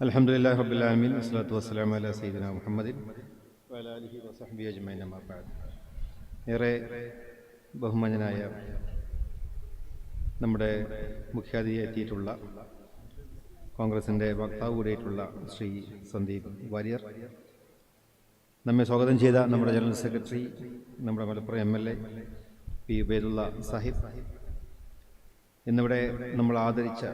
അൽഹംദുലില്ലാഹി റബ്ബിൽ ആലമീൻ വസ്സലാത്തു വസ്സലാമു അലാ സയ്യിദിനാ മുഹമ്മദിൻ വഅലാ ആലിഹി വസഹ്ബിഹി അജ്മഈൻ അമ്മാ ബഅദ്. ഏറെ ബഹുമാന്യനായ നമ്മുടെ മുഖ്യാതിഥിയായി എത്തിയിട്ടുള്ള കോൺഗ്രസിൻ്റെ വക്താവ് കൂടിയായിട്ടുള്ള ശ്രീ സന്ദീപ് വാര്യർ, നമ്മെ സ്വാഗതം ചെയ്ത നമ്മുടെ ജനറൽ സെക്രട്ടറി, നമ്മുടെ മലപ്പുറം MLA പി ഉബൈദുള്ള സാഹിബ്, ഇന്നിവിടെ നമ്മൾ ആദരിച്ച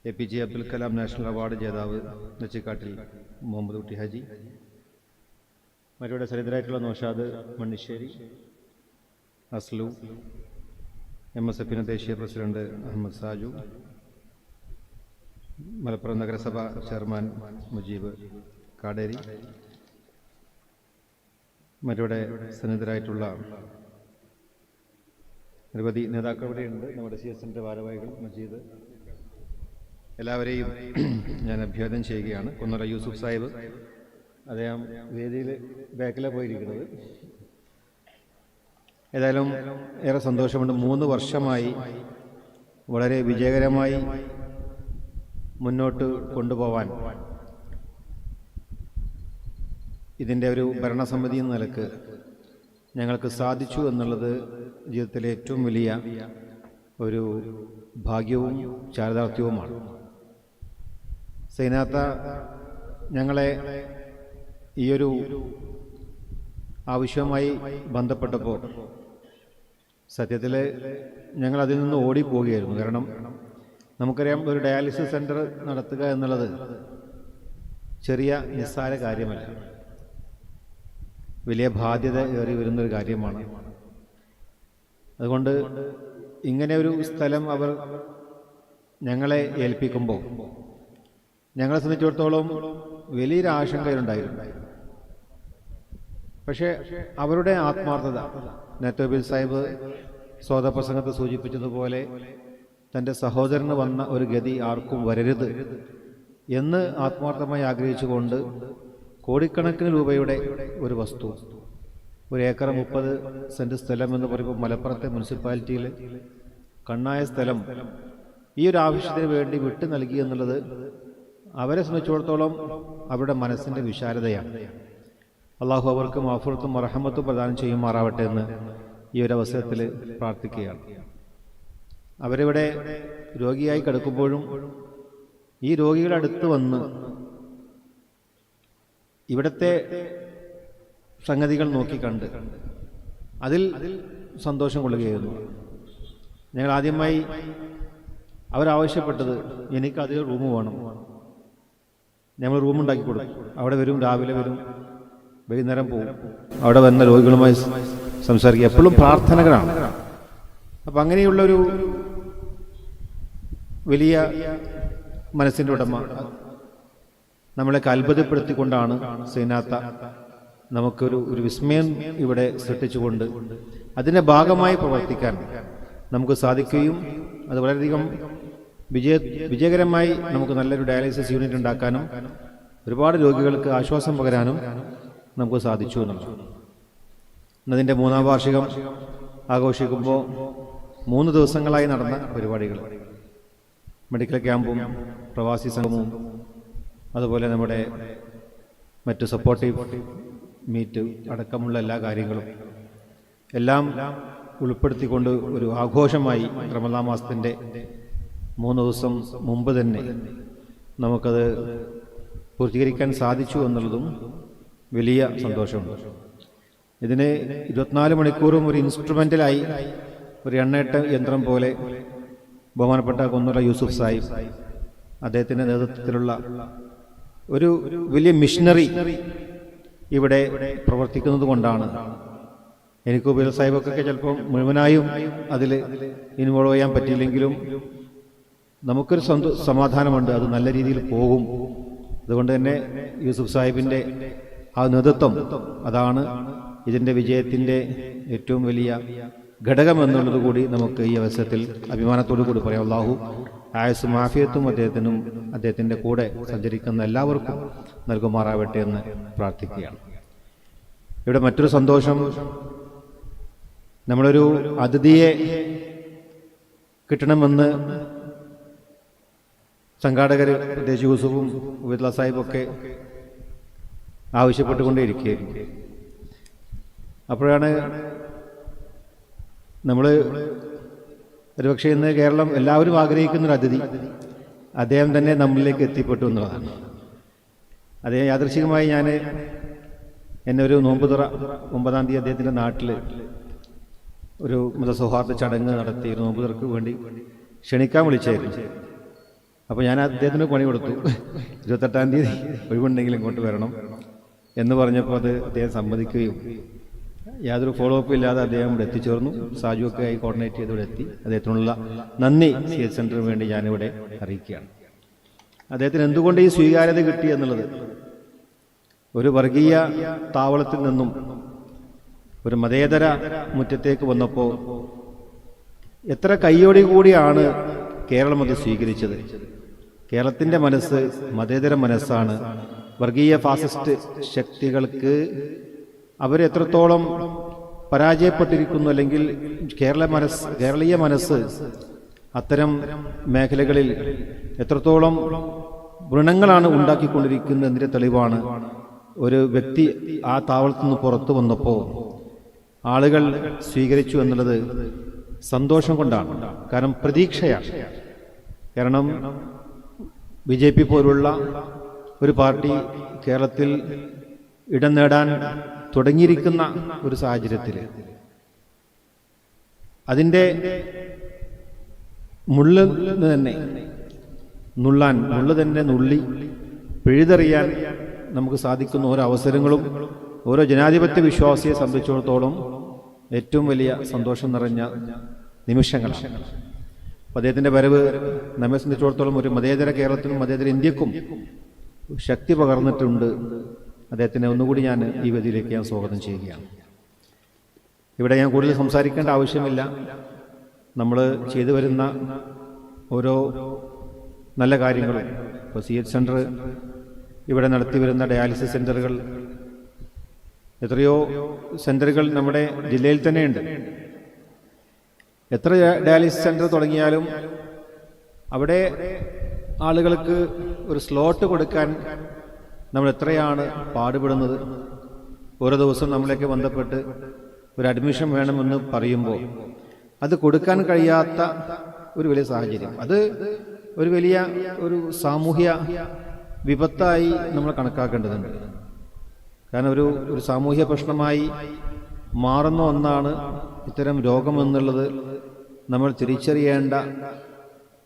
APJ Abdul Kalam national award ജേതാവ് നെച്ചിക്കാട്ടിൽ മുഹമ്മദ് കുട്ടി ഹാജി, മറ്റവിടെ സരിതരായിട്ടുള്ള നൗഷാദ് മണ്ണിശ്ശേരി, അസ്ലു, MSF ദേശീയ പ്രസിഡന്റ് അഹമ്മദ് സാജു, മലപ്പുറം നഗരസഭ ചെയർമാൻ മുജീബ് കാടേരി, മറ്റവിടെ സന്നിധരായിട്ടുള്ള നിരവധി നേതാക്കൾ ഇവിടെയുണ്ട്. നമ്മുടെ CSന്റെ ഭാരവാഹികൾ, മജീദ്, എല്ലാവരെയും ഞാൻ അഭിവാദ്യം ചെയ്യുകയാണ്. കുന്നറ യൂസുഫ് സാഹിബ്, അദ്ദേഹം വേദിയിൽ ബാക്കിലാണ് പോയിരിക്കുന്നത്. ഏതായാലും ഏറെ സന്തോഷമുണ്ട്. 3 വർഷമായി വളരെ വിജയകരമായി മുന്നോട്ട് കൊണ്ടുപോവാൻ ഇതിൻ്റെ ഒരു ഭരണസമിതി എന്ന നിലക്ക് ഞങ്ങൾക്ക് സാധിച്ചു എന്നുള്ളത് ജീവിതത്തിലെ ഏറ്റവും വലിയ ഒരു ഭാഗ്യവും ചാരിതാർത്ഥ്യവുമാണ്. സൈനാത്ത ഞങ്ങളെ ഈയൊരു ആവശ്യവുമായി ബന്ധപ്പെട്ടപ്പോൾ സത്യത്തിൽ ഞങ്ങൾ അതിൽ നിന്ന് ഓടിപ്പോവുകയായിരുന്നു. കാരണം നമുക്കറിയാം, ഒരു ഡയാലിസിസ് സെൻറ്റർ നടത്തുക എന്നുള്ളത് ചെറിയ നിസ്സാര കാര്യമല്ല, വലിയ ബാധ്യത ഏറി വരുന്നൊരു കാര്യമാണ്. അതുകൊണ്ട് ഇങ്ങനെ ഒരു സ്ഥലം അവർ ഞങ്ങളെ ഏൽപ്പിക്കുമ്പോൾ ഞങ്ങളെ സംബന്ധിച്ചിടത്തോളം വലിയൊരു ആശങ്കയുണ്ടായിരുന്നു. പക്ഷേ അവരുടെ ആത്മാർത്ഥത, നെത്തോബിൽ സാഹിബ് സ്വാഗതപ്രസംഗത്തെ സൂചിപ്പിച്ചതുപോലെ തൻ്റെ സഹോദരന് വന്ന ഒരു ഗതി ആർക്കും വരരുത് എന്ന് ആത്മാർത്ഥമായി ആഗ്രഹിച്ചുകൊണ്ട് കോടിക്കണക്കിന് രൂപയുടെ ഒരു വസ്തു, 1 ഏക്കർ 30 സെൻറ്റ് സ്ഥലം എന്ന് പറയുമ്പോൾ മലപ്പുറത്തെ മുനിസിപ്പാലിറ്റിയിൽ കണ്ണായ സ്ഥലം ഈ ഒരു ആവശ്യത്തിന് വേണ്ടി വിട്ടു നൽകി എന്നുള്ളത് അവരെ സംബന്ധിച്ചിടത്തോളം അവരുടെ മനസ്സിൻ്റെ വിശാലതയാണ്. അള്ളാഹു അവർക്ക് മഗ്ഫിറത്തും റഹ്മത്തും പ്രദാനം ചെയ്യുമാറാവട്ടെ എന്ന് ഈ ഒരു അവസരത്തിൽ പ്രാർത്ഥിക്കുകയാണ്. അവരിവിടെ രോഗിയായി കിടക്കുമ്പോഴും ഈ രോഗികളുടെ അടുത്ത് വന്ന് ഇവിടുത്തെ സംഗതികൾ നോക്കിക്കണ്ട് അതിൽ സന്തോഷം കൊള്ളുകയായിരുന്നു. ഞങ്ങൾ ആദ്യമായി അവരാവശ്യപ്പെട്ടത്, എനിക്കതിൽ റൂം വേണം. ഞങ്ങൾ റൂമുണ്ടാക്കി കൊടുക്കും. അവിടെ വരും, രാവിലെ വരും, വൈകുന്നേരം പോകും. അവിടെ വന്ന രോഗികളുമായി സംസാരിക്കുക, എപ്പോഴും പ്രാർത്ഥനകളാണ്. അപ്പം അങ്ങനെയുള്ളൊരു വലിയ മനസ്സിൻ്റെ ഉടമ നമ്മളെ അത്ഭുതപ്പെടുത്തിക്കൊണ്ടാണ് സൈനാത്ത നമുക്കൊരു വിസ്മയം ഇവിടെ സൃഷ്ടിച്ചുകൊണ്ട് അതിൻ്റെ ഭാഗമായി പ്രവർത്തിക്കാൻ നമുക്ക് സാധിക്കുകയും അത് വളരെയധികം വിജയകരമായി നമുക്ക് നല്ലൊരു ഡയാലിസിസ് യൂണിറ്റ് ഉണ്ടാക്കാനും ഒരുപാട് രോഗികൾക്ക് ആശ്വാസം പകരാനും നമുക്ക് സാധിച്ചു എന്നുള്ളതാണ്. ഇന്നതിൻ്റെ 3ാം വാർഷികം ആഘോഷിക്കുമ്പോൾ 3 ദിവസങ്ങളായി നടന്ന പരിപാടികൾ, മെഡിക്കൽ ക്യാമ്പും പ്രവാസി സംഘവും അതുപോലെ നമ്മുടെ മറ്റ് സപ്പോർട്ടീവ് മീറ്റ് അടക്കമുള്ള എല്ലാ കാര്യങ്ങളും എല്ലാം ഉൾപ്പെടുത്തിക്കൊണ്ട് ഒരു ആഘോഷമായി റമദാൻ മാസത്തിൻ്റെ 3 ദിവസം മുമ്പ് തന്നെ നമുക്കത് പൂർത്തീകരിക്കാൻ സാധിച്ചു എന്നുള്ളതും വലിയ സന്തോഷമുണ്ട്. ഇതിന് 24 മണിക്കൂറും ഒരു ഇൻസ്ട്രുമെൻ്റലായി, ഒരു എണ്ണയിട്ട യന്ത്രം പോലെ ബഹുമാനപ്പെട്ട കുന്നറ യൂസുഫ് സാഹിബ് അദ്ദേഹത്തിൻ്റെ നേതൃത്വത്തിലുള്ള ഒരു വലിയ മിഷനറി ഇവിടെ പ്രവർത്തിക്കുന്നത് കൊണ്ടാണ് എനിക്ക് ഉബൈദുൽ സാഹിബൊക്കെ ചിലപ്പോൾ മുഴുവനായും അതിൽ ഇൻവോൾവ് ചെയ്യാൻ പറ്റിയില്ലെങ്കിലും നമുക്കൊരു സമാധാനമുണ്ട്, അത് നല്ല രീതിയിൽ പോകും. അതുകൊണ്ട് തന്നെ യൂസുഫ് സാഹിബിൻ്റെ ആ നേതൃത്വം അതാണ് ഇതിൻ്റെ വിജയത്തിൻ്റെ ഏറ്റവും വലിയ ഘടകം എന്നുള്ളത് കൂടി നമുക്ക് ഈ അവസരത്തിൽ അഭിമാനത്തോടു കൂടി പറയാം. അല്ലാഹു ആയുസ്സും ആഫിയത്തും അദ്ദേഹത്തിനും അദ്ദേഹത്തിൻ്റെ കൂടെ സഞ്ചരിക്കുന്ന എല്ലാവർക്കും നൽകുമാറാവട്ടെ എന്ന് പ്രാർത്ഥിക്കുകയാണ്. ഇവിടെ മറ്റൊരു സന്തോഷം, നമ്മളൊരു അതിഥിയെ കിട്ടണമെന്ന് സംഘാടകർ പ്രത്യേകിച്ച് യൂസുഫും ഉബൈദുള്ള സാഹിബൊക്കെ ആവശ്യപ്പെട്ടുകൊണ്ടേയിരിക്കുകയായിരുന്നു. അപ്പോഴാണ് നമ്മൾ ഒരുപക്ഷെ ഇന്ന് കേരളം എല്ലാവരും ആഗ്രഹിക്കുന്നൊരു അതിഥി അദ്ദേഹം തന്നെ നമ്മളിലേക്ക് എത്തിപ്പെട്ടു എന്നുള്ളതാണ്. അതേ യാദൃശികമായി ഞാൻ എന്നെ ഒരു നോമ്പുതുറ 9-ാം തീയതി അദ്ദേഹത്തിൻ്റെ നാട്ടിൽ ഒരു മതസൗഹാർദ്ദ ചടങ്ങ് നടത്തി നോമ്പുതുറക്ക് വേണ്ടി ക്ഷണിക്കാൻ വിളിച്ചായിരുന്നു. അപ്പോൾ ഞാൻ അദ്ദേഹത്തിന് പണി കൊടുത്തു, 28-ാം തീയതി ഒഴിവുണ്ടെങ്കിൽ ഇങ്ങോട്ട് വരണം എന്ന് പറഞ്ഞപ്പോൾ അത് അദ്ദേഹം സമ്മതിക്കുകയും യാതൊരു ഫോളോ അപ്പ് ഇല്ലാതെ അദ്ദേഹം ഇവിടെ എത്തിച്ചേർന്നു. സാജുവൊക്കെ ആയി കോർഡിനേറ്റ് ചെയ്ത് ഇവിടെ എത്തി. അദ്ദേഹത്തിനുള്ള നന്ദി CH സെൻ്ററിന് വേണ്ടി ഞാനിവിടെ അറിയിക്കുകയാണ്. അദ്ദേഹത്തിന് എന്തുകൊണ്ട് ഈ സ്വീകാര്യത കിട്ടി എന്നുള്ളത്, ഒരു വർഗീയ താവളത്തിൽ നിന്നും ഒരു മതേതര മുറ്റത്തേക്ക് വന്നപ്പോൾ എത്ര കയ്യോടി കൂടിയാണ് കേരളം അത് സ്വീകരിച്ചത്. കേരളത്തിൻ്റെ മനസ്സ് മതേതര മനസ്സാണ്. വർഗീയ ഫാസിസ്റ്റ് ശക്തികൾക്ക് അവരെത്രത്തോളം പരാജയപ്പെട്ടിരിക്കുന്നു, അല്ലെങ്കിൽ കേരളീയ മനസ്സ് അത്തരം മേഖലകളിൽ എത്രത്തോളം വൃണങ്ങളാണ് ഉണ്ടാക്കിക്കൊണ്ടിരിക്കുന്നതിൻ്റെ തെളിവാണ് ഒരു വ്യക്തി ആ താവളത്തിൽ നിന്ന് പുറത്തു വന്നപ്പോൾ ആളുകൾ സ്വീകരിച്ചു എന്നുള്ളത് സന്തോഷം കൊണ്ടാണ്. കാരണം പ്രതീക്ഷയാണ്. കാരണം BJP പോലുള്ള ഒരു പാർട്ടി കേരളത്തിൽ ഇടം നേടാൻ തുടങ്ങിയിരിക്കുന്ന ഒരു സാഹചര്യത്തിൽ അതിൻ്റെ മുള്ള് തന്നെ നുള്ളി പിഴുതെറിയാൻ നമുക്ക് സാധിക്കുന്ന ഓരോ അവസരങ്ങളും ഓരോ ജനാധിപത്യ വിശ്വാസിയെ സംബന്ധിച്ചിടത്തോളം ഏറ്റവും വലിയ സന്തോഷം നിറഞ്ഞ നിമിഷങ്ങളാണ്. അപ്പോൾ അദ്ദേഹത്തിൻ്റെ വരവ് നമ്മെ സംബന്ധിച്ചിടത്തോളം ഒരു മതേതര കേരളത്തിനും മതേതര ഇന്ത്യക്കും ശക്തി പകർന്നിട്ടുണ്ട്. അദ്ദേഹത്തിനെ ഒന്നുകൂടി ഞാൻ ഈ വേദിയിലേക്ക് ഞാൻ സ്വാഗതം ചെയ്യുകയാണ്. ഇവിടെ ഞാൻ കൂടുതൽ സംസാരിക്കേണ്ട ആവശ്യമില്ല. നമ്മൾ ചെയ്തു വരുന്ന ഓരോ നല്ല കാര്യങ്ങളും, ഇപ്പോൾ CH സെൻ്റർ ഇവിടെ നടത്തി വരുന്ന ഡയാലിസിസ് സെൻ്ററുകൾ, എത്രയോ സെൻ്ററുകൾ നമ്മുടെ ജില്ലയിൽ തന്നെയുണ്ട്. എത്ര ഡയാലിസിസ് സെൻ്റർ തുടങ്ങിയാലും അവിടെ ആളുകൾക്ക് ഒരു സ്ലോട്ട് കൊടുക്കാൻ നമ്മൾ എത്രയാണ് പാടുപെടുന്നത്. ഓരോ ദിവസം നമ്മളെയൊക്കെ ബന്ധപ്പെട്ട് ഒരു അഡ്മിഷൻ വേണമെന്ന് പറയുമ്പോൾ അത് കൊടുക്കാൻ കഴിയാത്ത ഒരു വലിയ സാഹചര്യം, അത് ഒരു വലിയ ഒരു സാമൂഹ്യ വിപത്തായി നമ്മൾ കണക്കാക്കേണ്ടതുണ്ട്. കാരണം ഒരു സാമൂഹ്യ പ്രശ്നമായി മാറുന്ന ഒന്നാണ് ഇത്തരം രോഗമെന്നുള്ളത്. നമ്മൾ തിരിച്ചറിയേണ്ട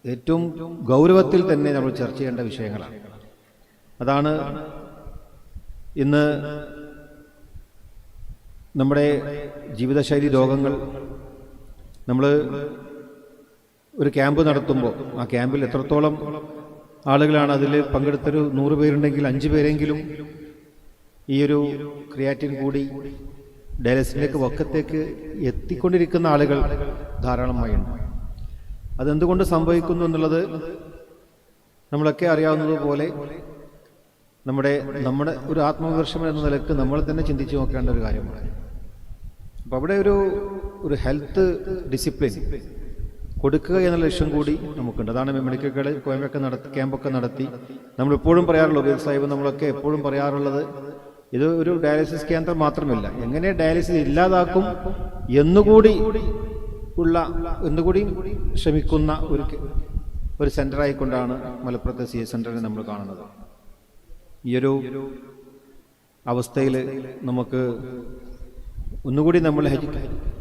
ഏറ്റവും ഗൗരവത്തിൽ തന്നെ നമ്മൾ ചർച്ച ചെയ്യേണ്ട വിഷയങ്ങളാണ്. അതാണ് ഇന്ന് നമ്മുടെ ജീവിതശൈലി രോഗങ്ങൾ. നമ്മൾ ഒരു ക്യാമ്പ് നടത്തുമ്പോൾ ആ ക്യാമ്പിൽ എത്രത്തോളം ആളുകളാണ് അതിൽ പങ്കെടുത്തൊരു 100 പേരുണ്ടെങ്കിൽ 5 പേരെങ്കിലും ഈ ഒരു ക്രിയാറ്റിൻ കൂടി ഡയാലിസിസിലേക്ക് വക്കത്തേക്ക് എത്തിക്കൊണ്ടിരിക്കുന്ന ആളുകൾ ധാരാളമായുണ്ട്. അതെന്തുകൊണ്ട് സംഭവിക്കുന്നു എന്നുള്ളത് നമ്മളൊക്കെ അറിയാവുന്നതുപോലെ നമ്മുടെ ഒരു ആത്മവിമർശനം എന്ന നിലക്ക് നമ്മൾ തന്നെ ചിന്തിച്ചു നോക്കേണ്ട ഒരു കാര്യമാണ്. അപ്പം അവിടെ ഒരു ഹെൽത്ത് ഡിസിപ്ലിൻ കൊടുക്കുക എന്നുള്ള ലക്ഷ്യം കൂടി നമുക്കുണ്ട്. അതാണ് മെഡിക്കൽ ക്യാമ്പൊക്കെ നടത്തി നമ്മളെപ്പോഴും പറയാറുള്ളത്, ഉബൈദ് സാഹിബ് നമ്മളൊക്കെ എപ്പോഴും പറയാറുള്ളത്, ഇത് ഒരു ഡയാലിസിസ് കേന്ദ്രം മാത്രമല്ല, എങ്ങനെ ഡയാലിസിസ് ഇല്ലാതാക്കും എന്നുകൂടി ശ്രമിക്കുന്ന ഒരു സെൻ്ററായിക്കൊണ്ടാണ് മലപ്പുറത്തെ CH സെൻ്ററിനെ നമ്മൾ കാണുന്നത്. ഈ ഒരു അവസ്ഥയിൽ നമുക്ക് ഒന്നുകൂടി നമ്മൾ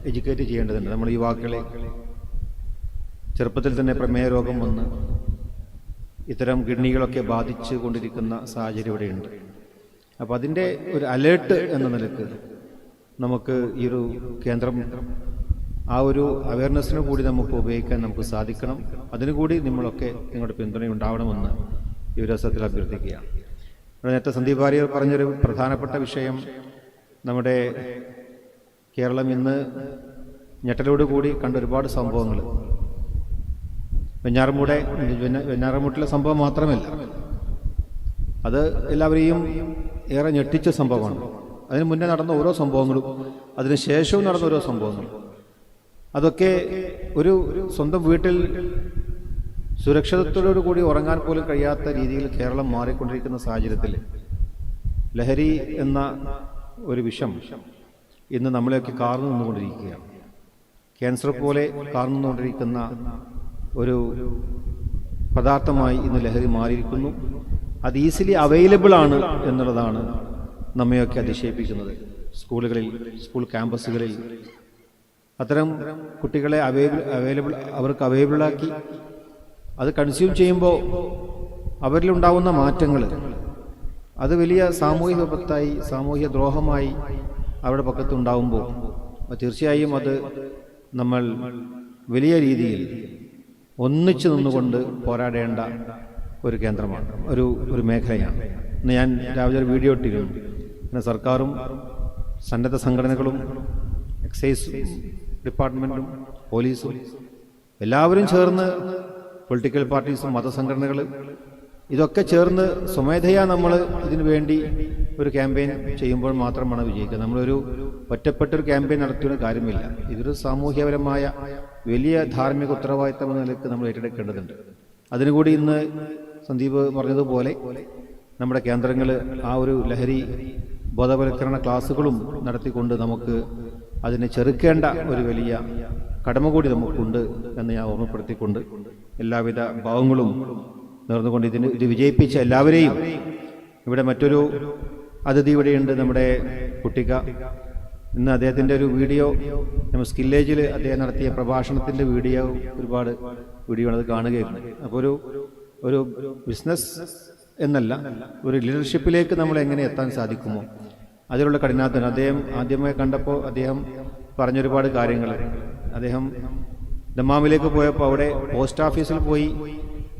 എഡ്യൂക്കേറ്റ് ചെയ്യേണ്ടതുണ്ട്. നമ്മൾ യുവാക്കളെ ചെറുപ്പത്തിൽ തന്നെ പ്രമേയ രോഗം വന്ന് ഇത്തരം കിഡ്നികളൊക്കെ ബാധിച്ചു കൊണ്ടിരിക്കുന്ന സാഹചര്യം ഇവിടെയുണ്ട്. അപ്പോൾ അതിൻ്റെ ഒരു അലേർട്ട് എന്ന നിലക്ക് നമുക്ക് ഈ ഒരു കേന്ദ്രം ആ ഒരു അവയർനെസ്സിന് കൂടി നമുക്ക് ഉപയോഗിക്കാൻ നമുക്ക് സാധിക്കണം. അതിനുകൂടി നിങ്ങളൊക്കെ നിങ്ങളുടെ പിന്തുണയുണ്ടാവണമെന്ന് ഈ ഒരു അവസരത്തിൽ അഭ്യർത്ഥിക്കുകയാണ്. നേരത്തെ സന്ദീപ് വാര്യർ പറഞ്ഞൊരു പ്രധാനപ്പെട്ട വിഷയം, നമ്മുടെ കേരളം ഇന്ന് ഞെട്ടലോടുകൂടി കണ്ട ഒരുപാട് സംഭവങ്ങൾ, വെഞ്ഞാറമൂട്ടിലെ സംഭവം മാത്രമല്ല, അത് എല്ലാവരെയും ഏറെ ഞെട്ടിച്ച സംഭവമാണ്. അതിന് മുന്നേ നടന്ന ഓരോ സംഭവങ്ങളും അതിന് ശേഷവും നടന്ന ഓരോ സംഭവങ്ങളും, അതൊക്കെ ഒരു സ്വന്തം വീട്ടിൽ സുരക്ഷിതത്തോടു കൂടി ഉറങ്ങാൻ പോലും കഴിയാത്ത രീതിയിൽ കേരളം മാറിക്കൊണ്ടിരിക്കുന്ന സാഹചര്യത്തിൽ ലഹരി എന്ന ഒരു വിഷം ഇന്ന് നമ്മളെയൊക്കെ കാർന്നു നിന്നുകൊണ്ടിരിക്കുകയാണ്. ക്യാൻസർ പോലെ കാർന്നു നിന്നുകൊണ്ടിരിക്കുന്ന ഒരു പദാർത്ഥമായി ഇന്ന് ലഹരി മാറിയിരിക്കുന്നു. അത് ഈസിലി അവൈലബിൾ ആണ് എന്നുള്ളതാണ് നമ്മയൊക്കെ അതിശയിപ്പിക്കുന്നത്. സ്കൂളുകളിൽ, സ്കൂൾ ക്യാമ്പസുകളിൽ അത്തരം കുട്ടികളെ അവർക്ക് അവൈലബിളാക്കി അത് കൺസ്യൂം ചെയ്യുമ്പോൾ അവരിലുണ്ടാവുന്ന മാറ്റങ്ങൾ അത് വലിയ സാമൂഹിക വിപത്തായി, സാമൂഹിക ദ്രോഹമായി അവരുടെ പക്കത്തുണ്ടാവുമ്പോൾ തീർച്ചയായും അത് നമ്മൾ വലിയ രീതിയിൽ ഒന്നിച്ചു നിന്നുകൊണ്ട് പോരാടേണ്ട ഒരു കേന്ദ്രമാണ്, ഒരു മേഖലയാണ്. ഇന്ന് ഞാൻ രാവിലെ ഒരു വീഡിയോ ഇട്ടിരുന്നു. പിന്നെ സർക്കാരും സന്നദ്ധ സംഘടനകളും എക്സൈസ് ഡിപ്പാർട്ട്മെൻറ്റും പോലീസും എല്ലാവരും ചേർന്ന്, പൊളിറ്റിക്കൽ പാർട്ടീസും മതസംഘടനകൾ ഇതൊക്കെ ചേർന്ന് സ്വമേധയാ നമ്മൾ ഇതിനു വേണ്ടി ഒരു ക്യാമ്പയിൻ ചെയ്യുമ്പോൾ മാത്രമാണ് വിജയിക്കുക. നമ്മളൊരു ഒറ്റപ്പെട്ടൊരു ക്യാമ്പയിൻ നടത്തിയ കാര്യമില്ല. ഇതൊരു സാമൂഹ്യപരമായ വലിയ ധാർമ്മിക ഉത്തരവാദിത്തം എന്ന നിലയ്ക്ക് നമ്മൾ ഏറ്റെടുക്കേണ്ടതുണ്ട്. അതിനുകൂടി ഇന്ന് സന്ദീപ് പറഞ്ഞതുപോലെ നമ്മുടെ കേന്ദ്രങ്ങൾ ആ ഒരു ലഹരി ബോധവൽക്കരണ ക്ലാസ്സുകളും നടത്തിക്കൊണ്ട് നമുക്ക് അതിനെ ചെറുക്കേണ്ട ഒരു വലിയ കടമ കൂടി നമുക്കുണ്ട് എന്ന് ഞാൻ ഓർമ്മപ്പെടുത്തിക്കൊണ്ട് എല്ലാവിധ ഭാവങ്ങളും നേർന്നുകൊണ്ട് ഇത് വിജയിപ്പിച്ച എല്ലാവരെയും, ഇവിടെ മറ്റൊരു അതിഥി ഇവിടെയുണ്ട്, നമ്മുടെ കുട്ടിക. ഇന്ന് അദ്ദേഹത്തിൻ്റെ ഒരു വീഡിയോ നമ്മൾ സ്കില്ലേജിൽ അദ്ദേഹം നടത്തിയ പ്രഭാഷണത്തിൻ്റെ വീഡിയോ, ഒരുപാട് വീഡിയോ അത് കാണുകയായിരുന്നു. അപ്പോൾ ഒരു ബിസിനസ് എന്നല്ല, ഒരു ലീഡർഷിപ്പിലേക്ക് നമ്മൾ എങ്ങനെ എത്താൻ സാധിക്കുമോ അതിലുള്ള കഠിനാധ്വാനം. അദ്ദേഹം ആദ്യമായി കണ്ടപ്പോൾ അദ്ദേഹം പറഞ്ഞൊരുപാട് കാര്യങ്ങൾ. അദ്ദേഹം ദമ്മാമിലേക്ക് പോയപ്പോൾ അവിടെ പോസ്റ്റ് ഓഫീസിൽ പോയി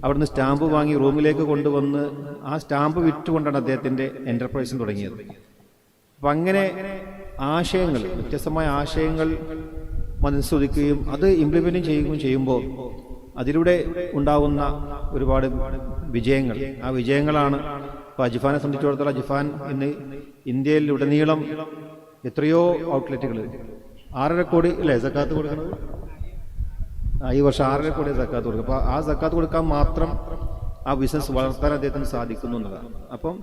അവിടുന്ന് സ്റ്റാമ്പ് വാങ്ങി റൂമിലേക്ക് കൊണ്ടുവന്ന് ആ സ്റ്റാമ്പ് വിറ്റുകൊണ്ടാണ് അദ്ദേഹത്തിൻ്റെ എൻ്റർപ്രൈസ് തുടങ്ങിയത്. അപ്പം അങ്ങനെ ആശയങ്ങൾ, വ്യത്യസ്തമായ ആശയങ്ങൾ മനസ്സുദിക്കുകയും അത് ഇംപ്ലിമെൻറ്റ് ചെയ്യുകയും ചെയ്യുമ്പോൾ അതിലൂടെ ഉണ്ടാകുന്ന ഒരുപാട് വിജയങ്ങൾ, ആ വിജയങ്ങളാണ് ഇപ്പോൾ അജിഫാനെ സംബന്ധിച്ചിടത്തോളം. അജിഫാൻ ഇന്ന് ഇന്ത്യയിൽ ഉടനീളം എത്രയോ ഔട്ട്ലെറ്റുകൾ, 6.5 കോടി അല്ലേ സക്കാത്ത് കൊടുക്കുന്നത്, ഈ വർഷം 6.5 കോടി സക്കാത്ത് കൊടുക്കും. അപ്പോൾ ആ സക്കാത്ത് കൊടുക്കാൻ മാത്രം ആ ബിസിനസ് വളർത്താൻ അദ്ദേഹത്തിന് സാധിക്കുന്നു എന്നതാണ്. അപ്പം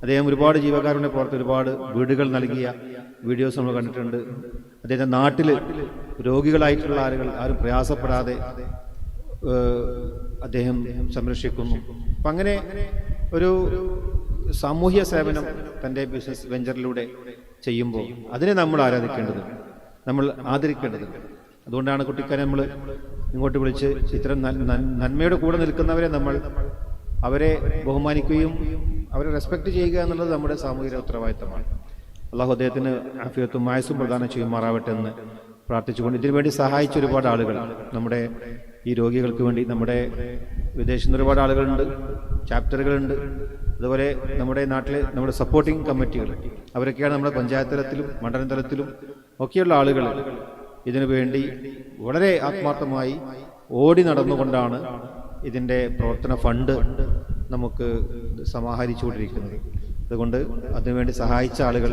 അദ്ദേഹം ഒരുപാട് ജീവകാരുണ്യ പുറത്ത് ഒരുപാട് വീടുകൾ നൽകിയ വീഡിയോസ് നമ്മൾ കണ്ടിട്ടുണ്ട്. അദ്ദേഹത്തിൻ്റെ നാട്ടിൽ രോഗികളായിട്ടുള്ള ആരും പ്രയാസപ്പെടാതെ അദ്ദേഹം സംരക്ഷിക്കുന്നു. അപ്പം അങ്ങനെ ഒരു സാമൂഹ്യ സേവനം തൻ്റെ ബിസിനസ് വെഞ്ചറിലൂടെ ചെയ്യുമ്പോൾ അതിനെ നമ്മൾ ആരാധിക്കേണ്ടതുണ്ട്, നമ്മൾ ആദരിക്കേണ്ടതുണ്ട്. അതുകൊണ്ടാണ് കുട്ടിക്കാരെ നമ്മൾ ഇങ്ങോട്ട് വിളിച്ച് ഇത്തരം നന്മയുടെ കൂടെ നിൽക്കുന്നവരെ നമ്മൾ അവരെ ബഹുമാനിക്കുകയും അവരെ റെസ്പെക്റ്റ് ചെയ്യുക എന്നുള്ളത് നമ്മുടെ സാമൂഹിക ഉത്തരവാദിത്തമാണ്. അള്ളാഹു അദ്ദേഹത്തിന് ആഫിയത്തും ആയുസ്സും പ്രദാനം ചെയ്യുമാറാവട്ടെ എന്ന് പ്രാർത്ഥിച്ചുകൊണ്ട് ഇതിനുവേണ്ടി സഹായിച്ച ഒരുപാട് ആളുകൾ, നമ്മുടെ ഈ രോഗികൾക്ക് വേണ്ടി നമ്മുടെ വിദേശത്ത് നിന്ന് ഒരുപാട് ആളുകളുണ്ട്, ചാപ്റ്ററുകളുണ്ട്. അതുപോലെ നമ്മുടെ നാട്ടിലെ നമ്മുടെ സപ്പോർട്ടിംഗ് കമ്മിറ്റികൾ, അവരൊക്കെയാണ് നമ്മുടെ പഞ്ചായത്ത് തലത്തിലും മണ്ഡലം തലത്തിലും ഒക്കെയുള്ള ആളുകൾ ഇതിനു വേണ്ടി വളരെ ആത്മാർത്ഥമായി ഓടി നടന്നുകൊണ്ടാണ് ഇതിൻ്റെ പ്രവർത്തന ഫണ്ട് നമുക്ക് സമാഹരിച്ചുകൊണ്ടിരിക്കുന്നത്. അതുകൊണ്ട് അതിനുവേണ്ടി സഹായിച്ച ആളുകൾ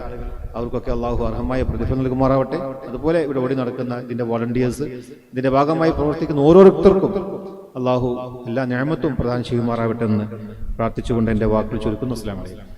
അവർക്കൊക്കെ അള്ളാഹു അർഹമായ പ്രതിഫലം നൽകുമാറാവട്ടെ. അതുപോലെ ഇവിടെ ഓടി നടക്കുന്ന ഇതിൻ്റെ വോളണ്ടിയേഴ്സ്, ഇതിൻ്റെ ഭാഗമായി പ്രവർത്തിക്കുന്ന ഓരോരുത്തർക്കും അള്ളാഹു എല്ലാ നിഅമത്തും പ്രദാനം ചെയ്യുമാറാവട്ടെ എന്ന് പ്രാർത്ഥിച്ചുകൊണ്ട് എൻ്റെ വാക്കുകൾ ചുരുക്കുന്നു. അസ്സലാമു അലൈക്കും.